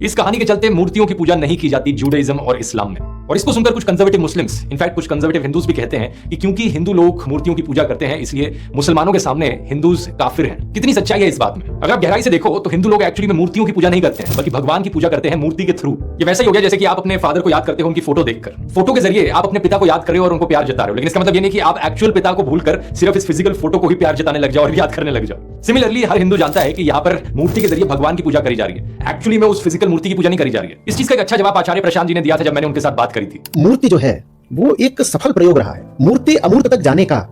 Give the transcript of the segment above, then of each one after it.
इस कहानी के चलते मूर्तियों की पूजा नहीं की जाती जूडाइज्म और इस्लाम में, और इसको सुनकर कुछ कंजर्वेटिव मुस्लिम्स, इनफैक्ट कुछ कंजर्वेटिव हिंदूज भी कहते हैं कि क्योंकि हिंदू लोग मूर्तियों की पूजा करते हैं इसलिए मुसलमानों के सामने हिंदूज काफिर हैं। कितनी सच्चाई है इस बात में? अगर आप गहराई से देखो तो हिंदू लोग एक्चुअली में मूर्तियों की पूजा नहीं करते हैं, बल्कि भगवान की पूजा करते हैं मूर्ति के थ्रू। ये वैसा ही हो गया जैसे कि आप अपने फादर को याद करते हो उनकी फोटो देखकर। फोटो के जरिए आप अपने पिता को याद कर रहे हो और उनको प्यार जता रहे हो, लेकिन इसका मतलब ये नहीं कि आप एक्चुअल पिता को भूलकर सिर्फ इस फिजिकल फोटो को ही प्यार जताने लग जाओ और याद करने लग जाओ। सिमिलरली हर हिंदू जानता है कि यहाँ पर मूर्ति के जरिए भगवान की पूजा करी जा रही है, एक्चुअली में उस फिजिकल मूर्ति की पूजा नहीं करी जा रही है। इस चीज का एक अच्छा जवाब आचार्य प्रशांत जी ने दिया था जब मैंने उनके साथ बात करी थी। मूर्ति जो है वो एक सफल प्रयोग रहा है, मूर्ति अमूर्त तक जाने का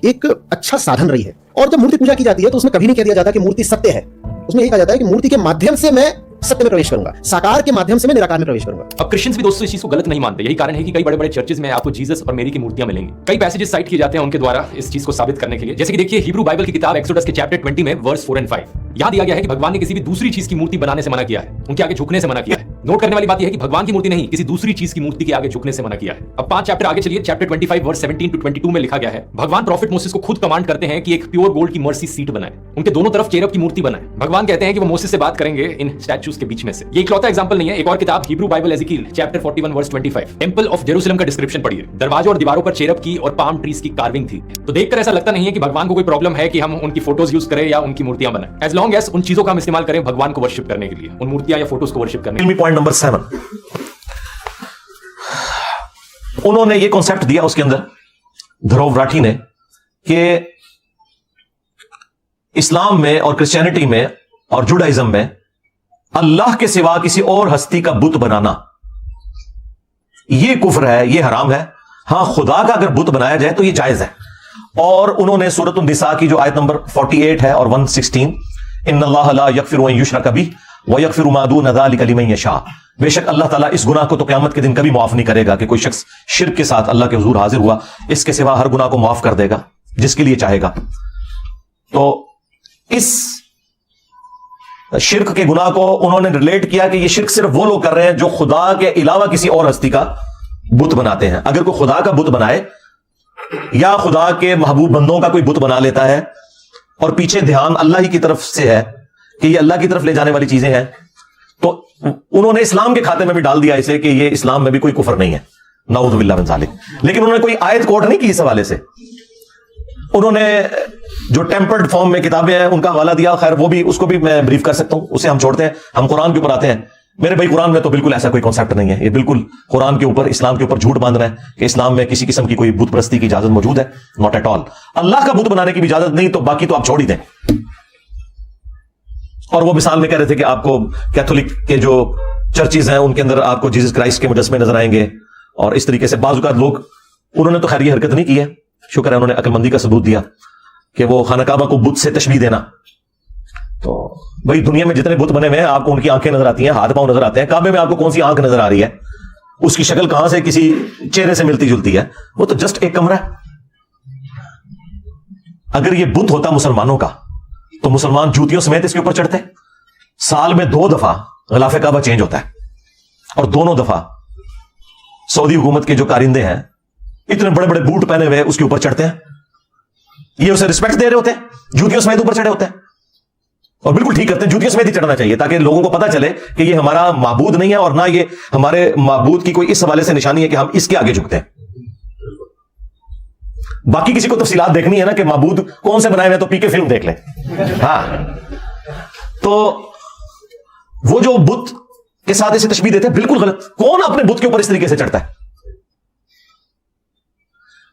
एक अच्छा साधन रही है। और जब मूर्ति पूजा की जाती है तो उसमें कभी नहीं कह दिया जाता कि मूर्ति सत्य है, उसमें यही कहा जाता है कि मूर्ति के माध्यम से मैं सत्य में प्रवेश करूंगा, साकार के माध्यम से मैं निराकार में प्रवेश करूंगा। अब क्रिश्चियंस भी दोस्तों इस चीज को गलत नहीं मानते। यही कारण है कि कई बड़े बड़े चर्चेज में आपको जीसस और मेरी की मूर्तियां मिलेंगी। कई पैसेजेस साइट किए जाते हैं उनके द्वारा इस चीज को साबित करने के लिए। जैसे कि देखिए हिब्रू बाइबल की किताब एक्सोडस के चैप्टर 20 में वर्स 4 और 5 यहां दिया गया है कि भगवान ने किसी भी दूसरी चीज की मूर्ति बनाने से मना किया है, उनके आगे झुकने से मना किया है। नोट करने वाली बात यह है कि भगवान की मूर्ति नहीं, किसी दूसरी चीज की मूर्ति के आगे झुकने से मना किया है। अब 5 चैप्टर आगे चलिए, चैप्टर 25 वर्स 17 to 22 में लिखा गया है भगवान प्रॉफिट मोसेस को खुद कमांड करते हैं कि एक प्योर गोल्ड की मर्सी सीट बनाए, उनके दोनों तरफ चेरब की मूर्ति बनाए। भगवान कहते हैं कि वो मोसेस से बात करेंगे इन स्टैच्यूज के बीच में से। ये इकलौता एग्जांपल नहीं है। एक और किताब Hebrew Bible Ezekiel chapter 41 verse 25 temple of Jerusalem का डिस्क्रिप्शन पढ़िए। दरवाजों और दीवारों पर चेरब की और पाम ट्रीज की कार्विंग थी। तो देखकर ऐसा लगता नहीं है कि भगवान को कोई प्रॉब्लम है कि हम उनकी फोटोज यूज करें या उनकी मूर्तियां बनाएं, एज लॉन्ग एज उन चीजों का हम इस्तेमाल करें भगवान को वर्शिप करने के लिए, उन मूर्तियां या फोटोज को वर्शिप करने के लिए। पॉइंट नंबर 7 उन्होंने ये कॉन्सेप्ट दिया उसके अंदर ध्रुव राठी ने कि इस्लाम में और क्रिश्चियनिटी में और जुडाइज्म में अल्लाह के सिवा किसी और हस्ती का बुत बनाना यह कुफ्र है, यह हराम है। हां, खुदा का अगर बुत बनाया जाए तो यह जायज है। और उन्होंने सूरत निसा की जो आयत नंबर 48 है और 116 इन्नल्लाह ला यगफिरु अन युशरक बिही व यगफिरु मा दून ज़ालिका लिमन यशा, बेशक अल्लाह ताला इस गुनाह को तो क़यामत के दिन कभी माफ नहीं करेगा कि कोई शख्स शिर्क के साथ अल्लाह के हुजूर हाजिर हुआ, इसके सिवा हर गुनाह को माफ कर देगा जिसके लिए चाहेगा। तो इस शिर्क के गुनाह को उन्होंने रिलेट किया कि ये शिर्क सिर्फ वो लोग कर रहे हैं जो खुदा के अलावा किसी और हस्ती का बुत बनाते हैं। अगर कोई खुदा का बुत बनाए या खुदा के महबूब बंदों का कोई बुत बना लेता है और पीछे ध्यान अल्लाह ही की तरफ से है कि ये अल्लाह की तरफ ले जाने वाली चीजें हैं, तो उन्होंने इस्लाम के खाते में भी डाल दिया इसे कि ये इस्लाम में भी कोई कुफर नहीं है, नऊज़ु बिल्लाह मिन ज़ालिक। लेकिन उन्होंने कोई आयत कोट नहीं की इस हवाले से। उन्होंने जो टेम्पर्ड फॉर्म में किताबें हैं उनका हवाला दिया, खैर वो भी, उसको भी मैं ब्रीफ कर सकता हूं, उसे हम छोड़ते हैं, हम कुरान के ऊपर आते हैं। मेरे भाई कुरान में तो बिल्कुल ऐसा कोई कॉन्सेप्ट नहीं है। ये बिल्कुल कुरान के ऊपर, इस्लाम के ऊपर झूठ बांध रहे हैं कि इस्लाम में किसी किस्म की कोई बुत परस्ती की इजाजत मौजूद है। Not at all. अल्लाह का बुत बनाने की भी इजाजत नहीं, तो बाकी तो आप छोड़ ही दें। और वो मिसाल में कह रहे थे कि आपको कैथोलिक के जो चर्चेज हैं उनके अंदर आपको जीसस क्राइस्ट के मुजस्मे नजर आएंगे और इस तरीके से बाज़ लोग, उन्होंने तो खैर ये हरकत नहीं की है, शुक्र है उन्होंने अक्लमंदी का सबूत दिया कि वो खाना काबा को बुत से तशबीह देना। तो भाई दुनिया में जितने बुत बने हुए हैं आपको उनकी आंखें नजर आती हैं, हाथ पांव नजर आते हैं, काबे में आपको कौन सी आंख नजर आ रही है? उसकी शक्ल कहां से किसी चेहरे से मिलती जुलती है? वो तो जस्ट एक कमरा है। अगर ये बुत होता मुसलमानों का तो मुसलमान जूतियों समेत इसके ऊपर चढ़ते। साल में 2 दफा गिलाफ काबा चेंज होता है और दोनों दफा सऊदी हुकूमत के जो कारिंदे हैं इतने बड़े बड़े बूट पहने हुए उसके ऊपर चढ़ते हैं। ये उसे रिस्पेक्ट दे रहे होते हैं, जूतियों समेत ऊपर चढ़े होते हैं और बिल्कुल ठीक करते हैं, जूतियों समेत ही चढ़ना चाहिए ताकि लोगों को पता चले कि ये हमारा माबूद नहीं है और ना ये हमारे माबूद की कोई इस हवाले से निशानी है कि हम इसके आगे झुकते हैं। बाकी किसी को तफसीलात देखनी है ना कि माबूद कौन से बनाए हुए, तो पीके फिल्म देख ले। हाँ, तो वो जो बुत के साथ इसे तशबीह देते हैं बिल्कुल गलत। कौन अपने बुत के ऊपर इस तरीके से चढ़ता है?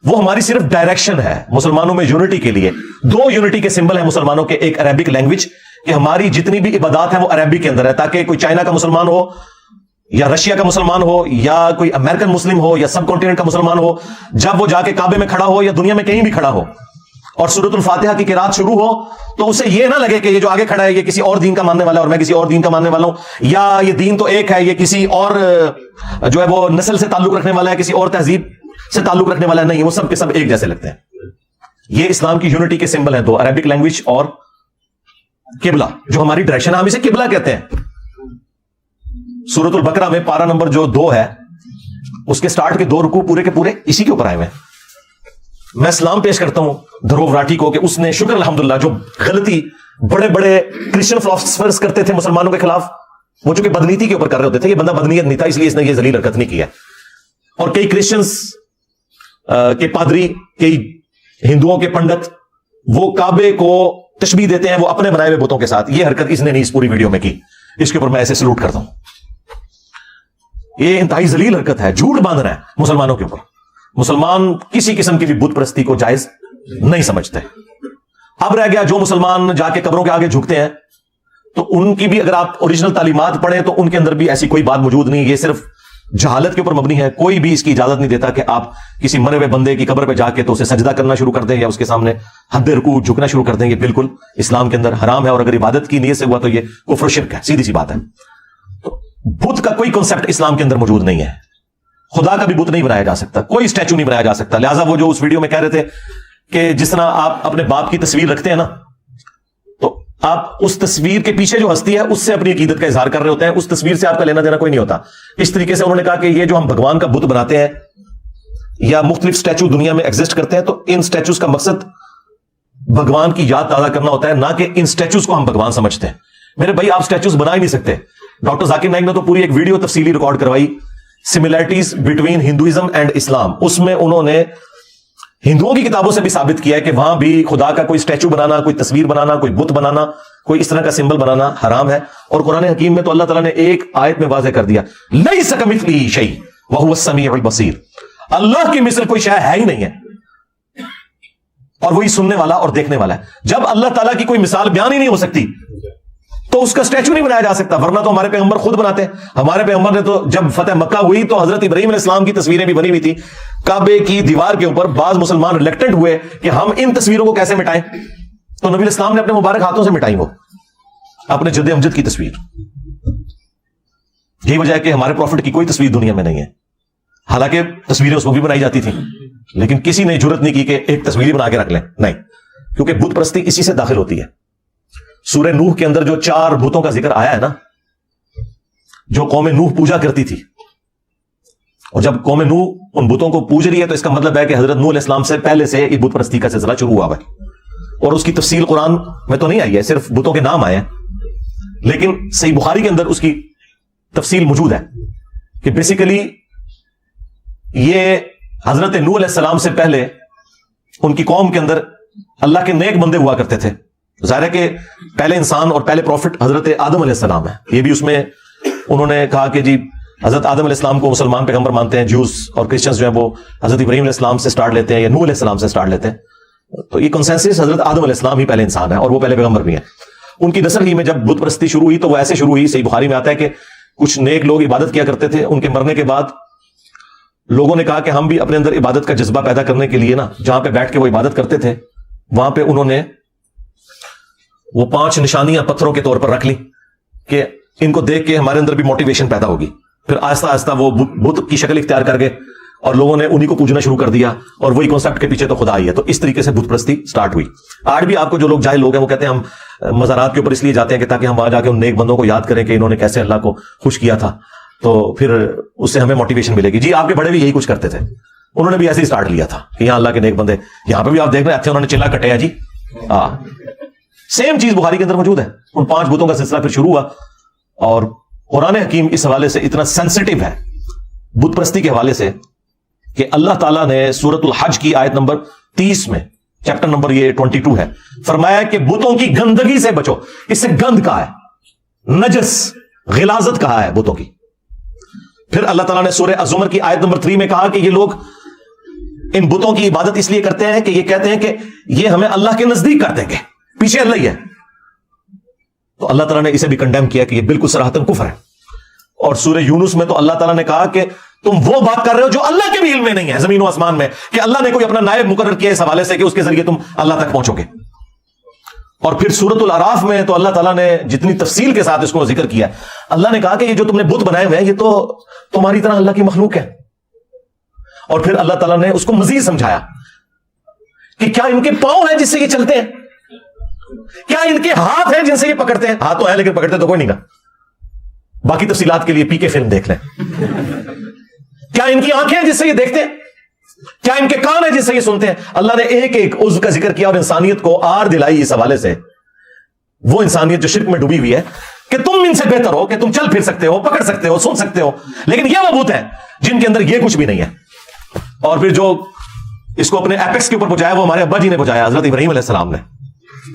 वो हमारी सिर्फ डायरेक्शन है मुसलमानों में यूनिटी के लिए। 2 यूनिटी के सिंबल है मुसलमानों के, एक अरबिक लैंग्वेज कि हमारी जितनी भी इबादत है वो अरबिक के अंदर है, ताकि कोई चाइना का मुसलमान हो या रशिया का मुसलमान हो या कोई अमेरिकन मुस्लिम हो या सब कॉन्टिनेंट का मुसलमान हो, जब वो जाके काबे में खड़ा हो या दुनिया में कहीं भी खड़ा हो और सूरतुल फातिहा की किरात शुरू हो तो उसे ये ना लगे कि ये जो आगे खड़ा है ये किसी और दीन का मानने वाला है और मैं किसी और दीन का मानने वाला हूं, या ये दीन तो एक है, ये किसी और जो है वो नस्ल से ताल्लुक रखने वाला है, किसी और तहजीब से ताल्लुक रखने वाला नहीं, वो सब के सब एक जैसे लगते हैं। ये इस्लाम की यूनिटी के सिंबल हैं 2, अरबिक लैंग्वेज और किबला, जो हमारी डायरेक्शन है, हम इसे किबला कहते हैं। सूरतुल बकरा में पारा नंबर जो 2 है उसके स्टार्ट के 2 रुकू पूरे के पूरे इसी के ऊपर आए हुए हैं। मैं सलाम पेश करता हूं ध्रुव राठी को कि उसने, शुक्र अल्हम्दुलिल्लाह, जो गलती बड़े बड़े क्रिश्चियन फिलोसफर्स करते थे मुसलमानों के खिलाफ, वो चूंकि बदनीति के ऊपर कर रहे होते थे, ये बंदा बदनीयत नहीं था, इसलिए इसने ये जलील हरकत नहीं की है। और कई क्रिश्चियंस के पादरी, कई हिंदुओं के पंडित वो काबे को तशबीह देते हैं वो अपने बनाए हुए बुतों के साथ। ये हरकत इसने नहीं इस पूरी वीडियो में की, इसके ऊपर मैं ऐसे सलूट करता हूं। ये इंतहाई जलील हरकत है, झूठ बांधना है मुसलमानों के ऊपर। मुसलमान किसी किस्म की भी बुत परस्ती को जायज नहीं समझते। अब रह गया जो मुसलमान जाके कब्रों के आगे झुकते हैं, तो उनकी भी अगर आप ओरिजिनल तालीमात पढ़ें तो उनके अंदर भी ऐसी कोई बात मौजूद नहीं। ये सिर्फ जहालत के ऊपर मबनी है। कोई भी इसकी इजाजत नहीं देता कि आप किसी मरे हुए बंदे की कब्र पे जाके तो उसे सजदा करना शुरू कर दें या उसके सामने हद रुकू झुकना शुरू कर दें। ये बिल्कुल इस्लाम के अंदर हराम है, और अगर इबादत की नीयत से हुआ तो ये कुफ्र शिर्क है, सीधी सी बात है। तो बुत का कोई कॉन्सेप्ट इस्लाम के अंदर मौजूद नहीं है। खुदा का भी बुत नहीं बनाया जा सकता, कोई स्टैचू नहीं बनाया जा सकता। लिहाजा वो जो उस वीडियो में कह रहे थे कि जिस तरह आप अपने बाप की तस्वीर रखते हैं ना, तो आप उस तस्वीर के पीछे जो हस्ती है उससे अपनी अकीदत का इजहार कर रहे होते हैं, उस तस्वीर से आपका लेना देना कोई नहीं होता। इस तरीके से उन्होंने कहा कि ये जो हम भगवान का बुत बनाते हैं या मुख्तलिफ स्टैचू दुनिया में एग्जिस्ट करते हैं, तो इन स्टैचूज का मकसद भगवान की याद ताजा करना होता है, ना कि इन स्टैचूज को हम भगवान समझते हैं। मेरे भाई, आप स्टैचूज बना ही नहीं सकते। डॉक्टर जाकिर नाइक ने तो पूरी एक वीडियो तफसीली रिकॉर्ड करवाई, similarities between Hinduism and Islam. उसमें उन्होंने हिंदुओं की किताबों से भी साबित किया है कि वहां भी खुदा का कोई स्टैचू बनाना, कोई तस्वीर बनाना, कोई बुत बनाना, कोई इस तरह का सिंबल बनाना हराम है। और कुरान हकीम में तो अल्लाह ताला ने एक आयत में वाज़ेह कर दिया, लैसा कमिथलिही शै व हुवस समीउल बसीर। अल्लाह की मिसल कोई शय है ही नहीं है, और वही सुनने वाला और देखने वाला है। जब अल्लाह ताला की कोई मिसाल बयान ही नहीं हो सकती तो उसका स्टैचू नहीं बनाया जा सकता, वरना तो हमारे पैगंबर खुद बनाते हैं। हमारे पैगंबर ने तो जब फतेह मक्का हुई तो हजरत इब्राहीम अलैहिस्सलाम की तस्वीरें भी बनी हुई थी काबे की दीवार के ऊपर। बाज मुसलमान रिलेक्टेंट हुए कि हम इन तस्वीरों को कैसे मिटाएं, तो नबी इस्लाम ने अपने मुबारक हाथों से मिटाई वो अपने जद्द अमजद की तस्वीर। यही वजह है कि हमारे प्रॉफिट की कोई तस्वीर दुनिया में नहीं है। हालांकि तस्वीरें उस वक्त भी बनाई जाती थी, लेकिन किसी ने जुर्रत नहीं की कि एक तस्वीर बना के रख लें, नहीं, क्योंकि बुत परस्ती इसी से दाखिल होती है। सूरह नूह के अंदर जो 4 बुतों का जिक्र आया है ना, जो कौम नूह पूजा करती थी, और जब कौम नूह उन बुतों को पूज रही है तो इसका मतलब है कि हजरत नूह अलैहिस्सलाम से पहले से ये बुत परस्ती का सिलसिला शुरू हुआ है। और उसकी तफसील कुरान में तो नहीं आई है, सिर्फ बुतों के नाम आए हैं, लेकिन सही बुखारी के अंदर उसकी तफसील मौजूद है कि बेसिकली ये हजरत नूह अलैहिस्सलाम से पहले उनकी कौम के अंदर अल्लाह के नेक बंदे हुआ करते थे। जाहिर है कि पहले इंसान और पहले प्रॉफिट हजरत आदम अलैहिस्सलाम है। ये भी उसमें उन्होंने कहा कि जी हजरत आदम अलैहिस्सलाम को मुसलमान पैगंबर मानते हैं, ज्यूस और क्रिश्चियंस जो है वो हजरत इब्राहीम अलैहिस्सलाम से स्टार्ट लेते हैं या नूह अलैहिस्सलाम से स्टार्ट लेते हैं। तो ये कंसेंसस हजरत आदम अलैहिस्सलाम ही पहले इंसान है और वो पहले पैगंबर भी है। उनकी नस्ल ही में जब बुत परस्ती शुरू हुई तो वो ऐसे शुरू हुई, सही बुखारी में आता है कि कुछ नेक लोग इबादत किया करते थे, उनके मरने के बाद लोगों ने कहा कि हम भी अपने अंदर इबादत का जज्बा पैदा करने के लिए ना, जहां पे बैठ के वो इबादत करते थे वहां पे उन्होंने वो 5 निशानियां पत्थरों के तौर पर रख ली कि इनको देख के हमारे अंदर भी मोटिवेशन पैदा होगी। फिर आहिस्ता आहिस्ता वो बुत की शक्ल इख्तियार कर गए और लोगों ने उन्हीं को पूजना शुरू कर दिया, और वही कॉन्सेप्ट के पीछे तो खुदा आई है। तो इस तरीके से बुत परस्ती स्टार्ट हुई। आज भी आपको जो लोग जाहिल लोग हैं वो कहते हैं हम मज़ारात के ऊपर इसलिए जाते हैं कि ताकि हम वहां जाके उन नेक बंदों को याद करें कि इन्होंने कैसे अल्लाह को खुश किया था, तो फिर उससे हमें मोटिवेशन मिलेगी। जी आपके बड़े भी यही कुछ करते थे, उन्होंने भी ऐसे ही स्टार्ट लिया था कि यहाँ अल्लाह के नेक बंदे, यहाँ पे भी आप देख रहे थे उन्होंने चिल्ला कटे जी। सेम चीज बुखारी के अंदर मौजूद है। उन 5 बुतों का सिलसिला फिर शुरू हुआ, और कुरान हकीम इस हवाले से इतना सेंसिटिव है बुत परस्ती के हवाले से कि अल्लाह ताला ने सूरतुल हज की आयत नंबर 30 में, चैप्टर नंबर ये 22 है, फरमाया कि बुतों की गंदगी से बचो। इससे गंद कहा है, नजस गिलाजत कहा है बुतों की। फिर अल्लाह ताला ने सूरह अज़ुमर की आयत नंबर 3 में कहा कि ये लोग इन बुतों की इबादत इसलिए करते हैं कि ये कहते हैं कि ये हमें अल्लाह के नजदीक कर देंगे, पीछे अल्लाह ही है। तो अल्लाह ताला ने इसे भी कंडेम किया कि ये बिल्कुल सराहतन कुफ्र है। और सूरह यूनुस में तो अल्लाह ताला ने कहा कि तुम वो बात कर रहे हो जो अल्लाह के भी इल्म में नहीं है, जमीन और आसमान में, कि अल्लाह ने कोई अपना नायब मुकर्रर किया इस हवाले से कि उसके जरिए तुम अल्लाह तक पहुंचोगे। और फिर सूरतुल अराफ में तो अल्लाह ताला ने जितनी तफसील के साथ इसको जिक्र किया, अल्लाह ने कहा कि ये जो तुमने बुत बनाए हुए हैं ये तो तुम्हारी तरह अल्लाह की मखलूक है। और फिर अल्लाह ताला ने उसको मजीद समझाया कि क्या इनके पांव हैं जिससे ये चलते हैं, क्या इनके हाथ हैं जिनसे ये पकड़ते हैं? हाथ तो है लेकिन पकड़ते तो कोई नहीं ना। बाकी तफसीलात के लिए पीके फिल्म देख लें। क्या इनकी आंखें हैं जिससे ये देखते हैं? क्या इनके कान है जिससे ये सुनते हैं? अल्लाह ने एक एक उज़्व का जिक्र किया और इंसानियत को आर दिलाई इस हवाले से, वो इंसानियत जो शिर्क में डूबी हुई है, کہ تم ان سے بہتر ہو, کہ تم چل پھر سکتے ہو, پکڑ سکتے ہو, سن سکتے ہو, لیکن یہ وہ بت ہیں جن کے اندر یہ کچھ بھی نہیں ہے. اور پھر جو اس کو اپنے ایپیکس کے اوپر پہنچایا وہ ہمارے ابا جی نے پہنچایا, حضرت ابراہیم علیہ السلام نے.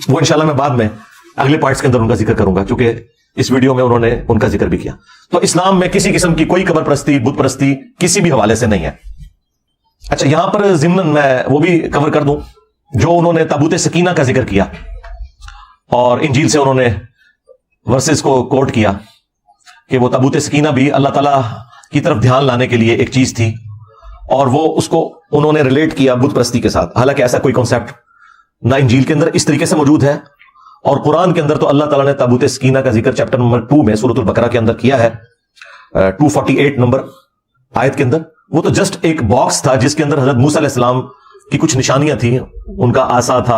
وہ انشاءاللہ میں بعد میں اگلے پارٹس کے اندر ان کا ذکر کروں گا, چونکہ اس ویڈیو میں انہوں نے ان کا ذکر بھی کیا. تو اسلام میں کسی قسم کی کوئی قبر پرستی, بت پرستی کسی بھی حوالے سے نہیں ہے. اچھا, یہاں پر ضمن میں وہ بھی کور کر دوں جو انہوں نے تابوت سکینہ کا ذکر کیا اور انجیل سے انہوں نے ورسز کو کوٹ کیا کہ وہ تابوت سکینہ بھی اللہ تعالیٰ کی طرف دھیان لانے کے لیے ایک چیز تھی, اور وہ اس کو انہوں نے ریلیٹ کیا بت پرستی کے ساتھ. حالانکہ ایسا کوئی کانسیپٹ نہ انجیل کے اندر اس طریقے سے موجود ہے, اور قرآن کے اندر تو اللہ تعالیٰ نے تابوت سکینہ کا ذکر چیپٹر نمبر 2 میں سورۃ البقرہ کے اندر کیا ہے, 248 نمبر آیت کے اندر. وہ تو جسٹ ایک باکس تھا جس کے اندر حضرت موسیٰ علیہ السلام کی کچھ نشانیاں تھیں, ان کا عصا تھا,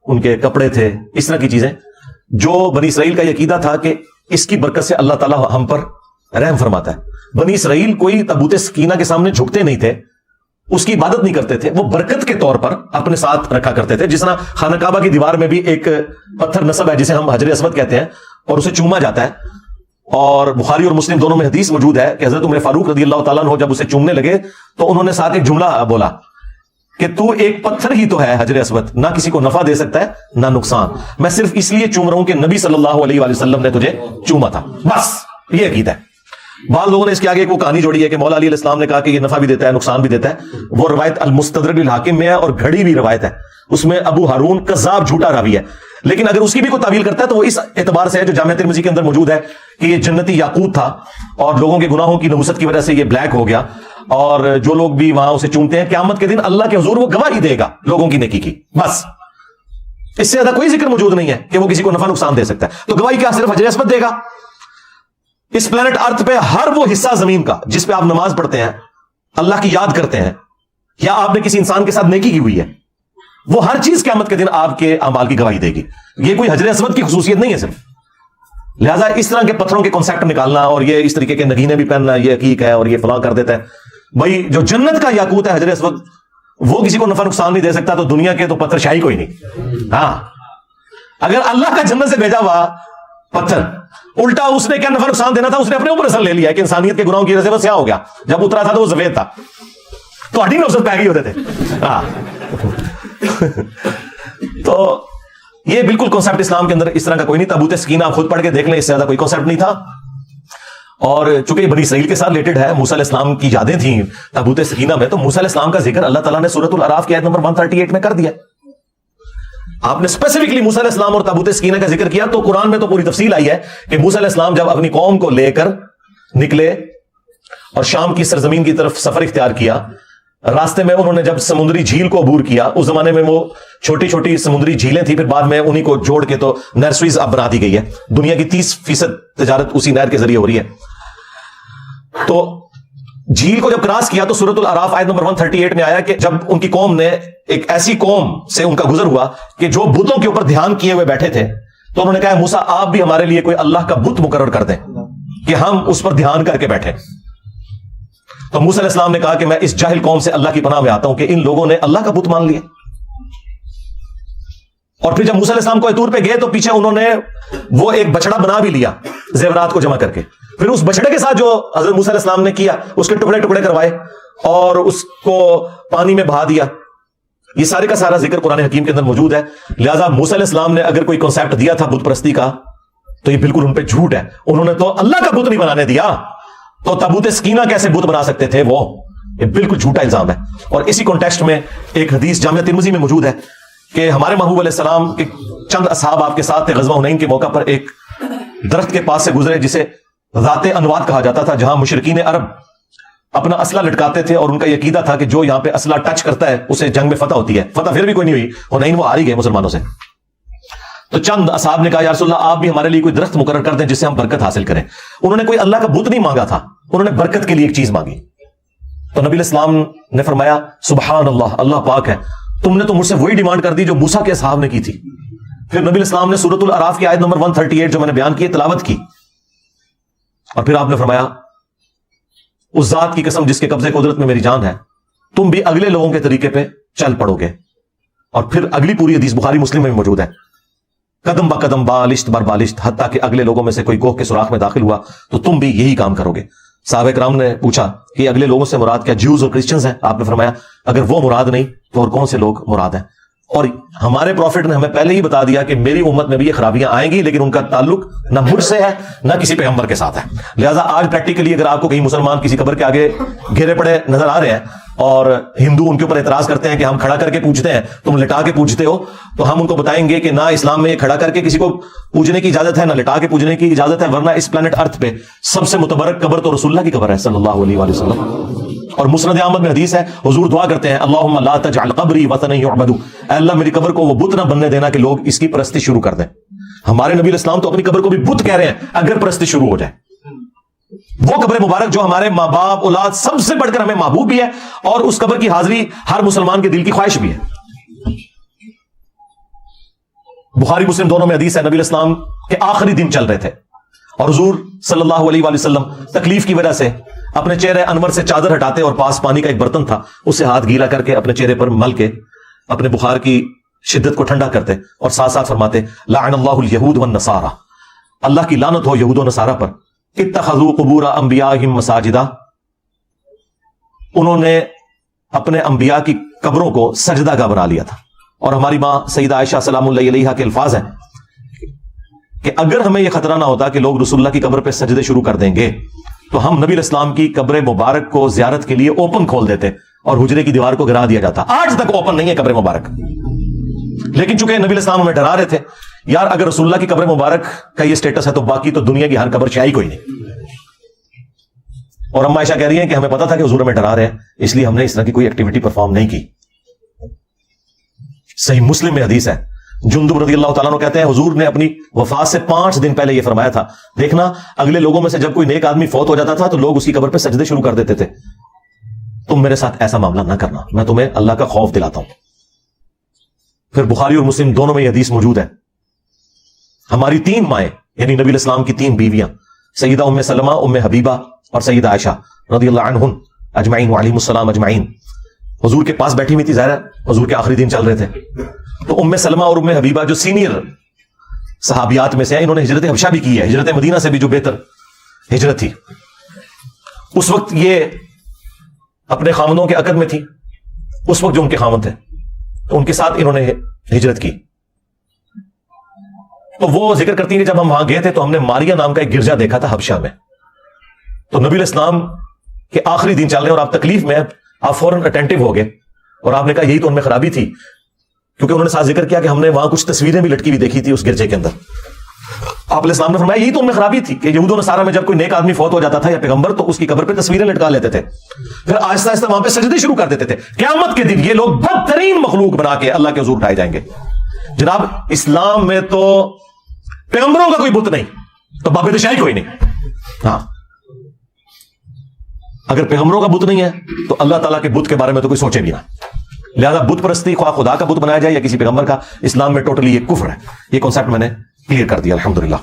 ان کے کپڑے تھے, اس طرح کی چیزیں جو بنی اسرائیل کا یہ عقیدہ تھا کہ اس کی برکت سے اللہ تعالیٰ ہم پر رحم فرماتا ہے. بنی اسرائیل کوئی تابوت سکینہ کے سامنے جھکتے نہیں تھے, اس کی عبادت نہیں کرتے تھے, وہ برکت کے طور پر اپنے ساتھ رکھا کرتے تھے. جس طرح خانہ کعبہ کی دیوار میں بھی ایک پتھر نصب ہے جسے ہم حجر اسود کہتے ہیں, اور اسے چوما جاتا ہے. اور بخاری اور مسلم دونوں میں حدیث موجود ہے کہ حضرت عمر فاروق رضی اللہ تعالیٰ عنہ جب اسے چومنے لگے تو انہوں نے ساتھ ایک جملہ بولا کہ تو ایک پتھر ہی تو ہے حجر اسود, نہ کسی کو نفع دے سکتا ہے نہ نقصان, میں صرف اس لیے چوم رہا ہوں کہ نبی صلی اللہ علیہ وآلہ وسلم نے تجھے چوما تھا, بس یہ عقیدہ ہے. بعض لوگوں نے اس کے آگے ایک کہانی جوڑی ہے کہ مولا علی علیہ السلام نے کہا کہ یہ نفع بھی دیتا ہے نقصان بھی دیتا ہے. وہ روایت المستدرک للحاکم میں ہے اور گھڑی بھی روایت ہے, اس میں ابو ہارون کذاب جھوٹا راوی ہے. لیکن اگر اس کی بھی کوئی تعویل کرتا ہے تو وہ اس اعتبار سے ہے جو جامعہ ترمذی کے اندر موجود ہے کہ یہ جنتی یاقوت تھا اور لوگوں کے گناہوں کی نحوست کی وجہ سے یہ بلیک ہو گیا, اور جو لوگ بھی وہاں اسے چومتے ہیں قیامت کے دن اللہ کے حضور وہ گواہی دے گا لوگوں کی نیکی کی. بس اس سے زیادہ کوئی ذکر موجود نہیں ہے کہ وہ کسی کو نفع نقصان دے سکتا ہے. تو گواہی کیا صرف حجر اسود دے گا؟ اس پلانٹ ارتھ پہ ہر وہ حصہ زمین کا جس پہ آپ نماز پڑھتے ہیں, اللہ کی یاد کرتے ہیں, یا آپ نے کسی انسان کے ساتھ نیکی کی ہوئی ہے, وہ ہر چیز قیامت کے دن آپ کے اعمال کی گواہی دے گی. یہ کوئی حجر اسود کی خصوصیت نہیں ہے صرف. لہٰذا اس طرح کے پتھروں کے کانسیپٹ نکالنا اور یہ اس طریقے کے نگینے بھی پہننا یہ حقیق ہے اور یہ فلاں کر دیتا ہے. بھائی جو جنت کا یاقوت ہے حجر اسود, وہ کسی کو نفع نقصان نہیں دے سکتا, تو دنیا کے تو پتھر شاہی کوئی نہیں. ہاں, اگر اللہ کا جنت سے بھیجا ہوا پتھر الٹا اس نے کیا نفع نقصان دینا تھا, اس نے اپنے اوپر اثر لے لیا کہ انسانیت کے گناہوں کی وجہ سے وہ سیاہ ہو گیا. جب اترا تھا تو وہ سفید تھا, تو ہڈی نفست پہ گئی ہوتے تھے. ہاں تو یہ بالکل کانسیپٹ اسلام کے اندر اس طرح کا کوئی نہیں. تابوت سکینہ آپ خود پڑھ کے دیکھ لیں, اس سے زیادہ کوئی کانسیپٹ نہیں تھا. اور چونکہ یہ بنی اسرائیل کے ساتھ ریلیٹڈ ہے, موسیٰ علیہ السلام کی یادیں تھیں تابوت سکینہ میں, تو موسیٰ علیہ السلام کا ذکر اللہ تعالیٰ نے سورۃ الاعراف کی آیت نمبر 138 میں کر دیا. آپ نے اسپیسیفکلی موسیٰ علیہ السلام اور تابوت سکینہ کا ذکر کیا, تو قرآن میں تو پوری تفصیل آئی ہے کہ موسیٰ علیہ السلام جب اپنی قوم کو لے کر نکلے اور شام کی سرزمین کی طرف سفر اختیار کیا, راستے میں انہوں نے جب سمندری جھیل کو عبور کیا, اس زمانے میں وہ چھوٹی چھوٹی سمندری جھیلیں تھیں, پھر بعد میں انہی کو جوڑ کے تو نہر سوئز اب بنا دی گئی ہے. دنیا کی 30% تجارت اسی نہر کے ذریعے ہو رہی ہے. تو جھیل کو جب کراس کیا تو سورۃ الاعراف آیت نمبر 138 میں آیا کہ جب ان کی قوم نے, ایک ایسی قوم سے ان کا گزر ہوا کہ جو بتوں کے اوپر دھیان کیے ہوئے بیٹھے تھے, تو انہوں نے کہا موسیٰ آپ بھی ہمارے لیے کوئی اللہ کا بت مقرر کر دیں کہ ہم اس پر دھیان کر کے بیٹھے. تو موسیٰ علیہ السلام نے کہا کہ میں اس جاہل قوم سے اللہ کی پناہ میں آتا ہوں کہ ان لوگوں نے اللہ کا بت مان لیا. اور پھر جب موسیٰ علیہ السلام کو طور پہ گئے تو پیچھے انہوں نے وہ ایک بچڑا بنا بھی لیا زیورات کو جمع کر کے, پھر اس بچڑے کے ساتھ جو حضرت موسیٰ علیہ السلام نے کیا اس کے ٹکڑے ٹکڑے کروائے اور اس کو پانی میں بہا دیا. یہ سارے کا سارا ذکر قرآن حکیم کے اندر موجود ہے. لہٰذا موسیٰ علیہ السلام نے اگر کوئی کانسیپٹ دیا تھا بت پرستی کا, تو یہ بالکل ان پہ جھوٹ ہے. انہوں نے تو اللہ کا بت نہیں بنانے دیا, تو تابوت سکینہ کیسے بت بنا سکتے تھے؟ وہ یہ بالکل جھوٹا الزام ہے. اور اسی کانٹیکسٹ میں ایک حدیث جامعہ ترمذی میں موجود ہے کہ ہمارے محبوب علیہ السلام کے چند اصحاب آپ کے ساتھ تھے, غزوہ حنین کے موقع پر ایک درخت کے پاس سے گزرے جسے ذات انواد کہا جاتا تھا, جہاں مشرکین عرب اپنا اسلحہ لٹکاتے تھے اور ان کا یہ عقیدہ تھا کہ جو یہاں پہ اسلحہ ٹچ کرتا ہے اسے جنگ میں فتح ہوتی ہے. فتح پھر بھی کوئی نہیں ہوئی, حنین وہ ہار ہی گئے مسلمانوں سے. تو چند اصحاب نے کہا یا رسول اللہ آپ بھی ہمارے لیے کوئی درخت مقرر کر دیں جس سے ہم برکت حاصل کریں. انہوں نے کوئی اللہ کا بت نہیں مانگا تھا, انہوں نے برکت کے لیے ایک چیز مانگی. تو نبی علیہ السلام نے فرمایا سبحان اللہ, اللہ پاک ہے, تم نے تو مجھ سے وہی ڈیمانڈ کر دی جو موسیٰ کے اصحاب نے کی تھی. پھر نبی علیہ السلام نے سورۃ الاعراف کی آیت نمبر 138 جو میں نے بیان کی تلاوت کی, اور پھر آپ نے فرمایا اس ذات کی قسم جس کے قبضے قدرت میں میری جان ہے, تم بھی اگلے لوگوں کے طریقے پہ چل پڑو گے. اور پھر اگلی پوری حدیث بخاری مسلم میں موجود ہے कदम ब कदम बालिश्त बर बालिश्त, हत्ता कि अगले लोगों में से कोई गोह के सुराख में दाखिल हुआ तो तुम भी यही काम करोगे। साहब इकराम ने पूछा कि अगले लोगों से मुराद क्या ज्यूज और क्रिश्चियंस हैं? आपने फरमाया अगर वो मुराद नहीं तो और कौन से लोग मुराद हैं? और हमारे प्रॉफिट ने हमें पहले ही बता दिया कि मेरी उम्मत में भी ये खराबियां आएंगी, लेकिन उनका ताल्लुक ना मुझसे है ना किसी पैगंबर के साथ है। लिहाजा आज प्रैक्टिकली अगर आपको कहीं मुसलमान किसी कब्र के आगे घेरे पड़े नजर आ रहे हैं और हिंदू उनके ऊपर एतराज करते हैं कि हम खड़ा करके पूछते हैं, तुम लिटा के पूछते हो, तो हम उनको बताएंगे कि ना इस्लाम में खड़ा करके किसी को पूजने की इजाजत है, ना लिटा के पूजने की इजाजत है, वरना इस प्लेनेट अर्थ पे सबसे मुतबरक कब्र तो रसूलुल्लाह की कब्र है सल्लल्लाहु अलैहि वसल्लम। और मुस्नद अहमद में हदीस है, हुजूर दुआ करते हैं अल्लाहुम्मा ला तजअल कब्री वतनन युअबदु, अल्लाह मेरी कब्र को वो बुत ना बनने देना कि लोग इसकी परस्ती शुरू कर दें। हमारे नबी इस्लाम तो अपनी कब्र को भी बुत कह रहे हैं अगर परस्ती शुरू हो जाए। वो कब्र मुबारक जो हमारे माँ बाप औलाद सबसे बढ़कर हमें महबूब भी है, और उस कब्र की हाजिरी हर मुसलमान के दिल की ख्वाहिश भी है। बुखारी मुस्लिम दोनों में हदीस है, नबी इस्लाम के आखिरी दिन चल रहे थे और हुजूर सल्लल्लाहु अलैहि वसल्लम तकलीफ की वजह से अपने चेहरे अनवर से चादर हटाते और पास पानी का एक बर्तन था, उससे हाथ गीला करके अपने चेहरे पर मल के अपने बुखार की शिद्दत को ठंडा करते और साथ साथ फरमाते लाअनल्लाहुल यहूद वन नसारा, अल्लाह की लानत हो यहूद और नसारा पर, इत्तखज़ू कुबूर अंबियाहिम मसाजिदा, उन्होंने अपने अंबिया की कब्रों को सजदागाह बना लिया था। और हमारी मां सईदा आयशा सलामुल्लाह अलैहा के अल्फाज हैं कि अगर हमें यह खतरा ना होता कि लोग रसूलुल्लाह की कब्र पे सजदे शुरू कर देंगे तो हम नबी इस्लाम की कब्र मुबारक को जियारत के लिए ओपन खोल देते और हुजरे की दीवार को गिरा दिया जाता। आज तक ओपन नहीं है कब्र मुबारक, लेकिन चूंकि नबी इस्लाम हमें डरा रहे थे, यार अगर रसूलुल्लाह की कब्र मुबारक का ये स्टेटस है तो बाकी तो दुनिया की हर कब्र से आई कोई नहीं। और अम्मा आयशा कह रही है कि हमें पता था कि हुजूर हमें डरा रहे हैं, इसलिए हमने इस तरह की कोई एक्टिविटी परफॉर्म नहीं की। सही मुस्लिम में हदीस है, जुंदुब रज़ियल्लाहु ताला अन्हु कहते हैं हुजूर ने अपनी वफात से 5 दिन पहले यह फरमाया था, देखना अगले लोगों में से जब कोई नेक आदमी फौत हो जाता था तो लोग उसकी कब्र पे सजदे शुरू कर देते थे, तुम मेरे साथ ऐसा मामला ना करना, मैं तुम्हें अल्लाह का खौफ दिलाता हूं। फिर बुखारी और मुस्लिम दोनों में यह हदीस मौजूद है, हमारी 3 माएं यानी नबी इस्लाम की 3 बीवियां सईदा उम्मे सलमा, उम्मे हबीबा और सईदा आयशा रज़ियल्लाहु अन्हुन अजमाइन व अलैहिमुस्सलाम अजमाइन हुजूर के पास बैठी हुई थी। ज़ाहिर हुजूर के आखिरी दिन चल रहे थे, तो उम्मे सलमा और उम्मे हबीबा जो सीनियर सहाबियात में से हैं, इन्होंने हिजरत हबशा भी की है, हिजरत मदीना से भी जो बेहतर हिजरत थी। उस वक्त ये अपने खामदों के अकद में थी, उस वक्त जो उनके खामद थे तो उनके साथ इन्होंने हिजरत की। तो वो जिक्र करती है कि जब हम वहां गए थे तो हमने मारिया नाम का एक गिरजा देखा था हबशा में। तो नबी इस्लाम के आखिरी दिन चल रहे हैं और आप तकलीफ में, आप फौरन अटेंटिव हो गए और आपने कहा यही तो उनमें खराबी थी, क्योंकि उन्होंने साथ जिक्र किया कि हमने वहां कुछ तस्वीरें भी लटकी हुई देखी थी उस गिरजे के अंदर। आप इस्लाम ने फरमाया यही तो उनमें खराबी थी कि यहूद और नसारा में जब कोई नेक आदमी फौत हो जाता था या पैगंबर तो उसकी कब्र पे तस्वीरें लटका लेते थे, फिर आहिस्ता आहिस्ता वहां पे सजदे शुरू कर देते थे। क़यामत के दिन ये लोग बदतरीन मखलूक बना के अल्लाह के हुजूर उठाए जाएंगे। जनाब इस्लाम में तो पैगंबरों का कोई बुत नहीं, तो बाबेदशाही कोई नहीं। हाँ, अगर पैगंबरों का बुत नहीं है तो अल्लाह ताला के बुत के बारे में तो कोई सोचे भी ना। लिहाजा बुत परस्ती ख्वाह खुदा का बुत बनाया जाए या किसी पैगंबर का, इस्लाम में टोटली ये कुफ्र है। ये कॉन्सेप्ट मैंने क्लियर कर दिया अल्हम्दुलिल्लाह।